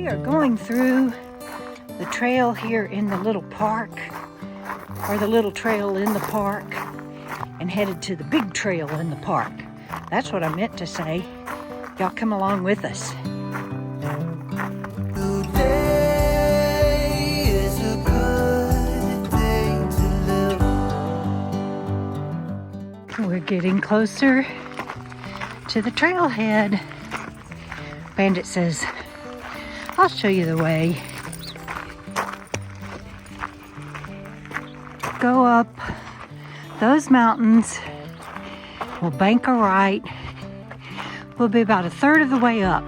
are going through the trail here in the little park, or the little trail in the park, and headed to the big trail in the park. That's what I meant to say. Y'all come along with us. Today is a good day to live. We're getting closer to the trailhead. Bandit says, I'll show you the way. Go up those mountains. We'll bank a right. We'll be about a third of the way up,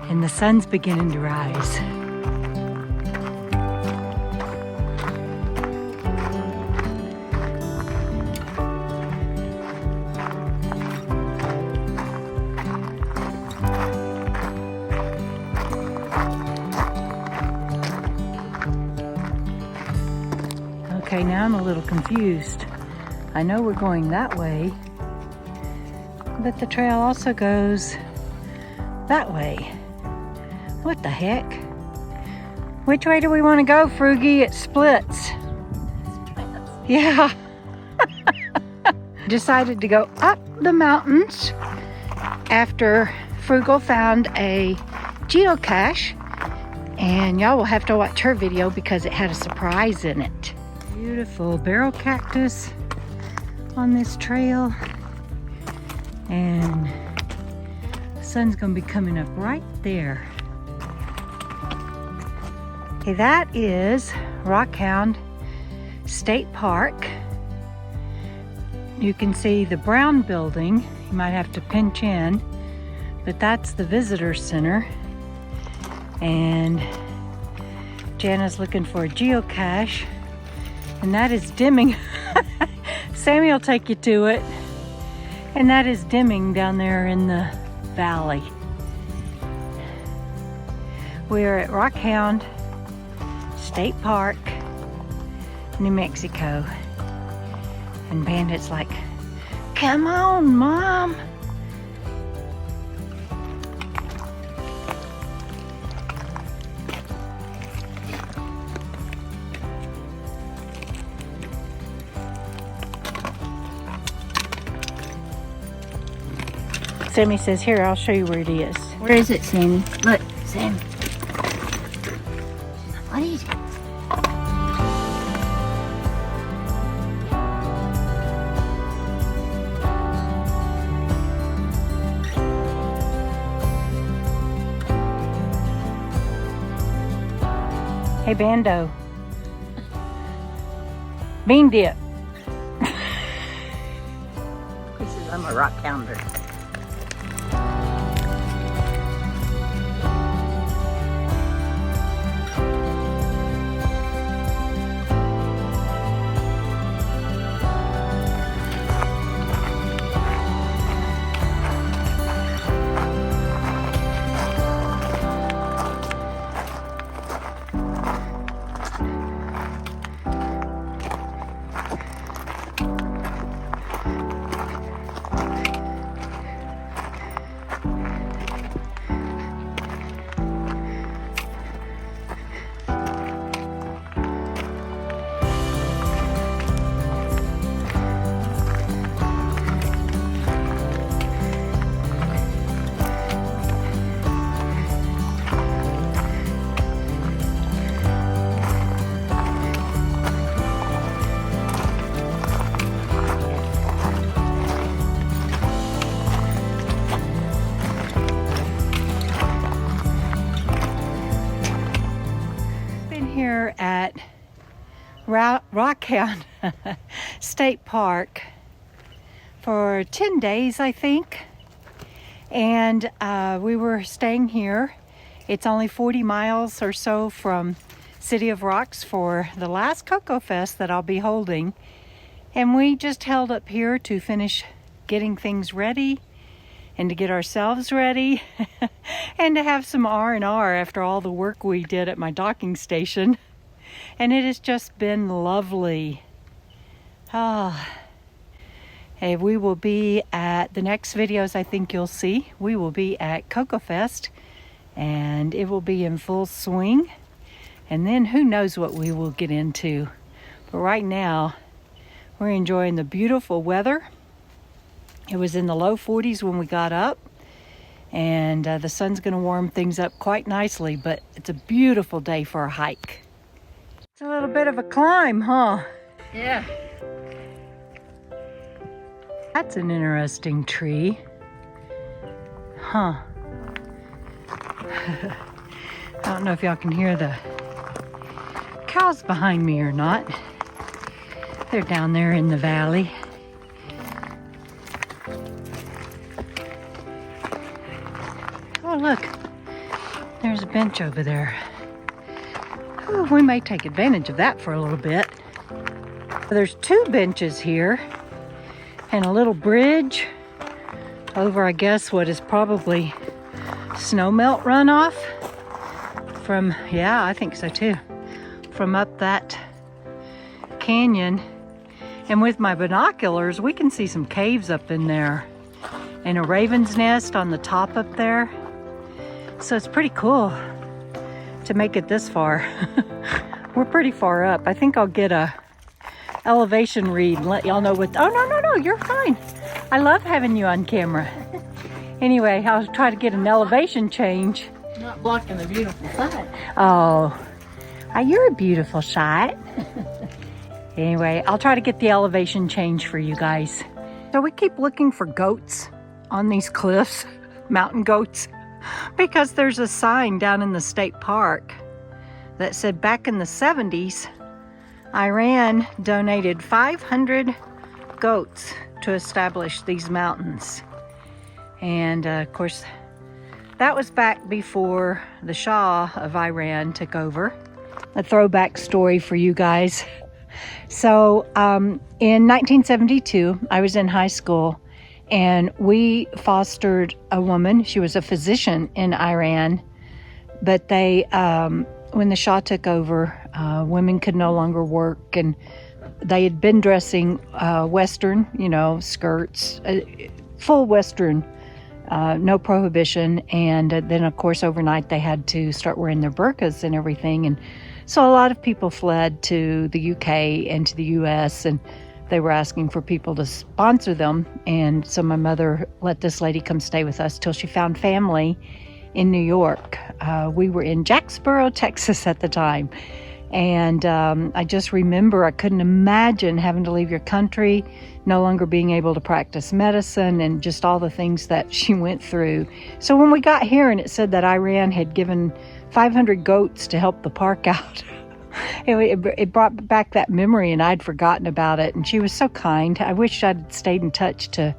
and the sun's beginning to rise. Okay, now I'm a little confused. I know we're going that way, but the trail also goes that way. What the heck? Which way do we want to go, Froogie? It splits. Yeah. Decided to go up the mountains after Frugal found a geocache, and y'all will have to watch her video because it had a surprise in it. Beautiful barrel cactus on this trail, and the sun's gonna be coming up right there. Okay, that is Rockhound State Park. You can see the brown building. You might have to pinch in, but that's the visitor center. And Jana's looking for a geocache, and that is dimming. Sammy will take you to it. And that is dimming down there in the valley. We're at Rockhound State Park, New Mexico. And Bandit's like, come on, Mom. Sammy says, here, I'll show you where it is. Where is it, Sammy? Look, Sammy. What is it? Hey, Bando. Bean dip. He says, I'm a Rockounder. Here at Rockhound State Park for 10 days, I think, and we were staying here. It's only 40 miles or so from City of Rocks for the last KOKO Fest that I'll be holding, and we just held up here to finish getting things ready and to get ourselves ready and to have some R&R after all the work we did at my docking station. And it has just been lovely. Hey, we will be at the next videos, I think you'll see. We will be at KOKO Fest and it will be in full swing. And then who knows what we will get into. But right now, we're enjoying the beautiful weather. It was in the low 40s when we got up, and the sun's gonna warm things up quite nicely, but it's a beautiful day for a hike. It's a little bit of a climb, huh? Yeah. That's an interesting tree. Huh. I don't know if y'all can hear the cows behind me or not. They're down there in the valley. Oh, look. There's a bench over there. Oh, we may take advantage of that for a little bit. There's 2 benches here and a little bridge over, I guess, what is probably snow melt runoff from, yeah, I think so too, from up that canyon. And with my binoculars, we can see some caves up in there and a raven's nest on the top up there. So it's pretty cool to make it this far. We're pretty far up. I think I'll get a elevation read and let y'all know what, oh no, you're fine. I love having you on camera. Anyway, I'll try to get an elevation change. Not blocking the beautiful sight. Oh, you're a beautiful shot. Anyway, I'll try to get the elevation change for you guys. So we keep looking for goats on these cliffs, mountain goats, because there's a sign down in the state park that said back in the 70s, Iran donated 500 goats to establish these mountains. And of course, that was back before the Shah of Iran took over. A throwback story for you guys. So in 1972, I was in high school, and we fostered a woman. She was a physician in Iran, but they, when the Shah took over, women could no longer work, and they had been dressing Western, you know, skirts, full Western, no prohibition. And then, of course, overnight they had to start wearing their burqas and everything. And so a lot of people fled to the UK and to the US, and they were asking for people to sponsor them. And so my mother let this lady come stay with us till she found family in New York. We were in Jacksboro, Texas at the time. And I just remember I couldn't imagine having to leave your country, no longer being able to practice medicine, and just all the things that she went through. So when we got here and it said that Iran had given 500 goats to help the park out, it brought back that memory, and I'd forgotten about it. And she was so kind. I wish I'd stayed in touch to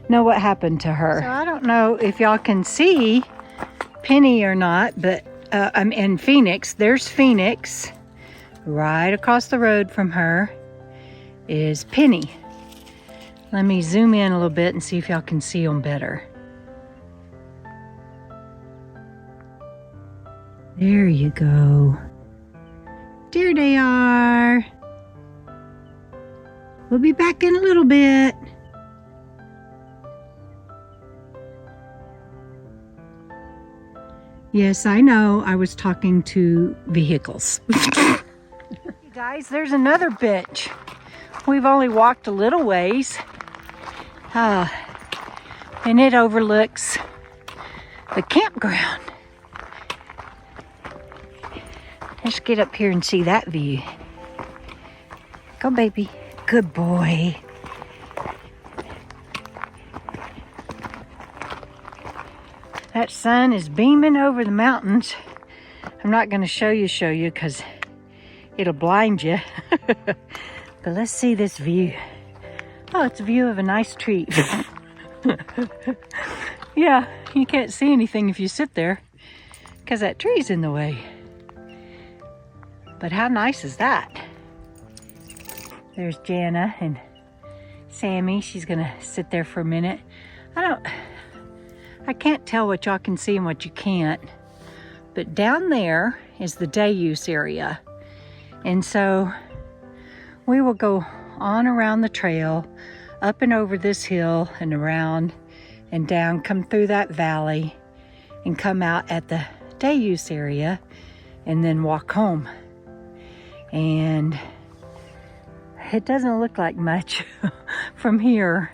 know what happened to her. So I don't know if y'all can see Penny or not, but I'm in Phoenix. There's Phoenix. Right across the road from her is Penny. Let me zoom in a little bit and see if y'all can see them better. There you go. There they are. We'll be back in a little bit. Yes, I know. I was talking to vehicles. Guys, there's another bench. We've only walked a little ways, and it overlooks the campground. Let's get up here and see that view. Go, baby. Good boy. That sun is beaming over the mountains. I'm not going to show you because it'll blind you. But let's see this view. Oh, it's a view of a nice tree. Yeah, you can't see anything if you sit there because that tree's in the way. But how nice is that? There's Jana and Sammy. She's gonna sit there for a minute. I can't tell what y'all can see and what you can't. But down there is the day use area. And so we will go on around the trail, up and over this hill and around and down, come through that valley and come out at the day use area and then walk home. And it doesn't look like much from here,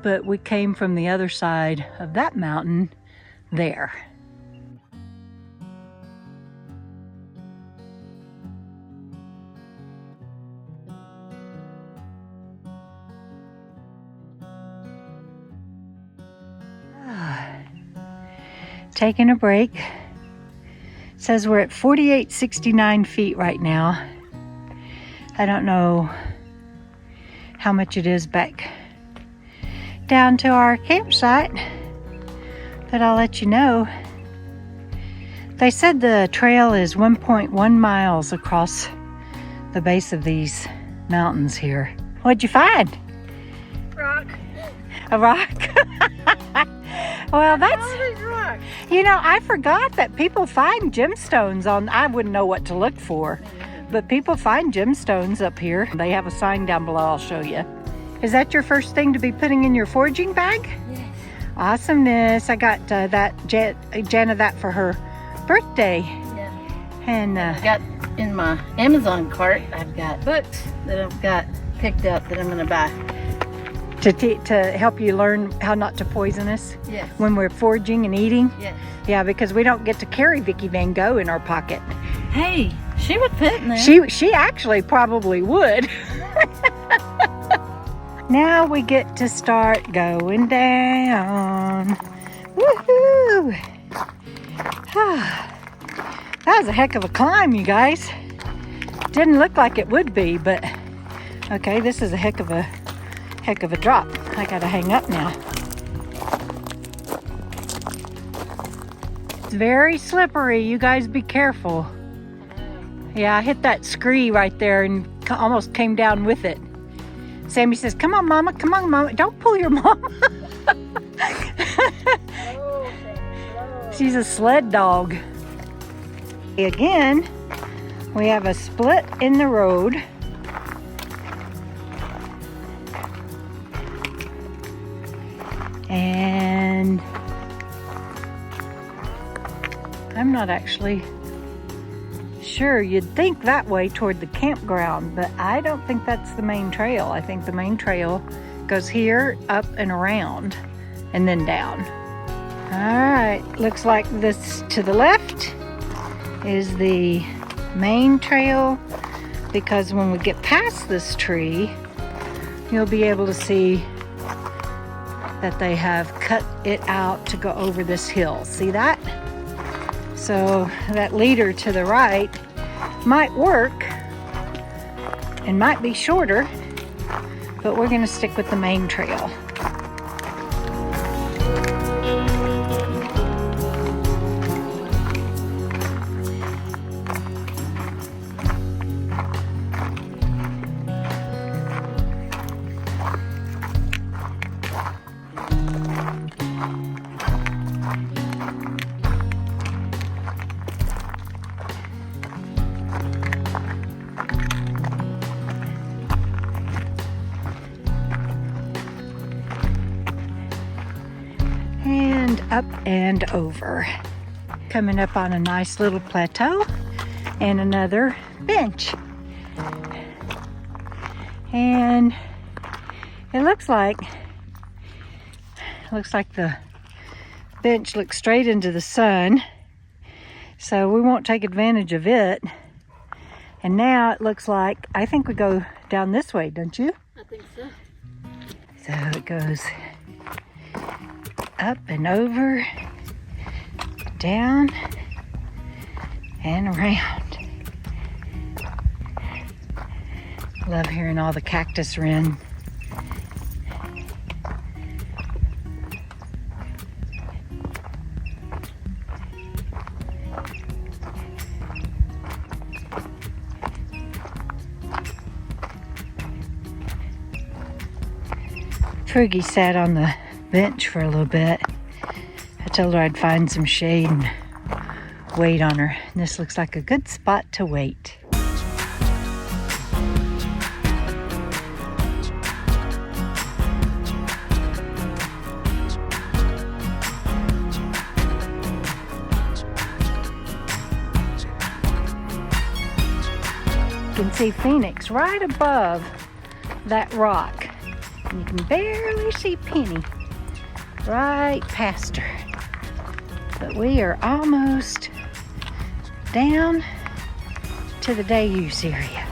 but we came from the other side of that mountain there. Taking a break. It says we're at 4869 feet right now. I don't know how much it is back down to our campsite, but I'll let you know. They said the trail is 1.1 miles across the base of these mountains here. What'd you find? Rock. A rock? Well, that's... All these rocks. You know, I forgot that people find gemstones on... I wouldn't know what to look for, but people find gemstones up here. They have a sign down below, I'll show you. Is that your first thing to be putting in your foraging bag? Yes. Awesomeness. I got Jana that for her birthday. Yeah. And I got in my Amazon cart, I've got books that I've got picked up that I'm going to buy. to help you learn how not to poison us Yes. when we're foraging and eating. Yes. Yeah, because we don't get to carry Vicky Van Gogh in our pocket. Hey, she would fit in there. She actually probably would. Now we get to start going down. Woohoo! That was a heck of a climb, you guys. Didn't look like it would be, but okay, this is a heck of a drop. I gotta hang up now. It's very slippery. You guys be careful. Yeah, I hit that scree right there and almost came down with it. Sammy says, come on, Mama. Come on, Mama. Don't pull your mama. She's a sled dog. Again, we have a split in the road. And I'm not actually sure. You'd think that way toward the campground, but I don't think that's the main trail. I think the main trail goes here, up and around, and then down. All right, looks like this to the left is the main trail, because when we get past this tree, you'll be able to see that they have cut it out to go over this hill. See that? So that leader to the right might work and might be shorter, but we're going to stick with the main trail. And up and over. Coming up on a nice little plateau and another bench. And it looks like the bench looks straight into the sun, so we won't take advantage of it. And now it looks like, I think we go down this way, don't you? I think so. So it goes up and over, down and around. Love hearing all the cactus wren. Froogie sat on the bench for a little bit. I told her I'd find some shade and wait on her. And this looks like a good spot to wait. can see Phoenix right above that rock. And you can barely see Penny right past her. But we are almost down to the day use area.